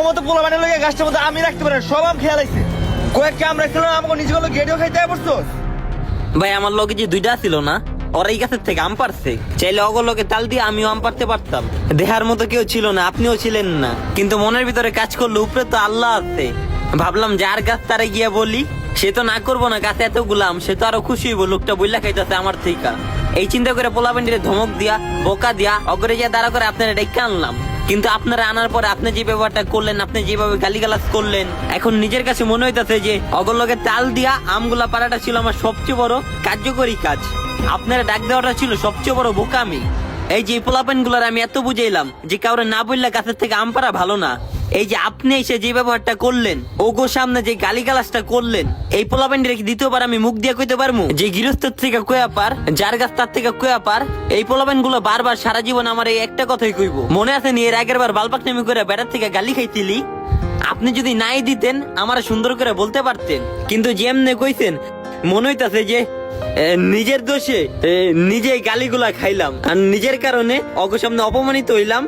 মতো পোলা বানিয়ে লগে গাছটার মধ্যে আমি রাখতে পারি না, সব আম খেয়াল আইছে। কয়েকটা আম রাখছিলাম, আমাকে নিজে গুলো গেটেও খাইতে পারছো। ভাই আমার লগে যে দুইটা ছিল না, ওরা এই গাছের থেকে আম পারছে। চাইলে অগলকে তাল দিয়ে আমিও আম পারতে পারতাম। দেহার মতো কেউ ছিল না, আপনিও ছিলেন না, কিন্তু মনের ভিতরে কাজ করলে উপরে তো আল্লাহ আছে। ভাবলাম যে আর গাছ তারে গিয়া বলি, সে তো না করবো না, গাছে এতগুলো আম, সে তো আরো খুশি হইব, লোকটা বইলা খাইতেছে আমার থেকে। এই চিন্তা করে পোলাপান্ডিরে ধমক দিয়া, বোকা দিয়া, অগরে যা দাঁড়া করে আপনারা ডেকে আনলাম। কিন্তু আপনারা আনার পরে আপনি যে ব্যাপারটা করলেন, আপনি যেভাবে গালিগালাজ করলেন, এখন নিজের কাছে মনে হইতাছে যে অগলকে তাল দিয়া আমগুলা পারাটা ছিল আমার সবচেয়ে বড় কার্যকরী কাজ। আপনারা ডাক দেওয়াটা ছিল সবচেয়ে বড় বোকামি। এই যে পোলাপেন গুলার আমি এত বুঝাইলাম যে কাউরে না বললে গাছের থেকে আম পারা ভালো না। এই যে আপনি এসে যে ব্যবহারটা করলেন, ওগো সামনে যে গালিগালাজটা করলেন, এই পোলাপেন রেখে দ্বিতীয়বার আমি মুখ দিয়ে কইতে পারবো যে গৃহস্থের থেকে কয়া পার, যার গাছ তার থেকে কয়া পার। এই পোলাপেন গুলো বারবার সারা জীবন আমার এই একটা কথাই কইব। মনে আছে নি এর আগের বার বালপাক নেমে করে বেড়ার থেকে গালি খাইছিলি? আপনি যদি নাই দিতেন আমার সুন্দর করে বলতে পারতেন, কিন্তু যেমনে কইছেন মনে হইতাছে যে নিজের দোষে নিজে গালিগুলা খাইলাম, আর নিজের কারণে অগ সামনে অপমানিত হইলাম,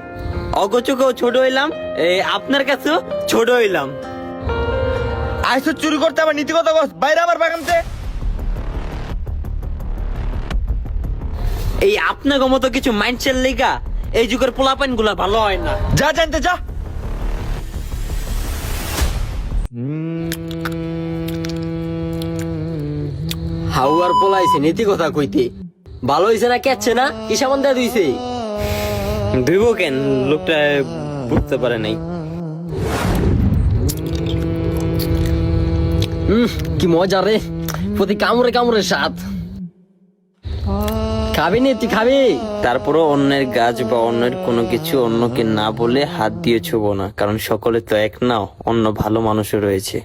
অগ চোখেও ছোট হইলাম, আপনার কাছেও ছোট হইলাম। আইসো চুরি করতে, আবার নীতিগত গছ বাইরে আমার বাগানতে। এই আপনার মতো কিছু মাইন্ডসেট লেগা এই যুগের পোলাপাইন গুলা ভালো হয় না। যা জানতে যা। হাউয়ার পোলাইছে নীতি কথা কইতে, ভালো হইছে না কেচ্ছে না কি সামান দেয়া দিছে? ধুইব কেন, লোকটা বুঝতে পারে নাই। কি মজা রে, প্রতি কামড়ে কামড়ে স্বাদ। খাবি নি তুই খাবি? তারপরও অন্যের গাছ বা অন্যের কোনো কিছু অন্যকে না বলে হাত দিয়ে ছুবো না, কারণ সকলে তো এক নাও, অন্য ভালো মানুষও রয়েছে।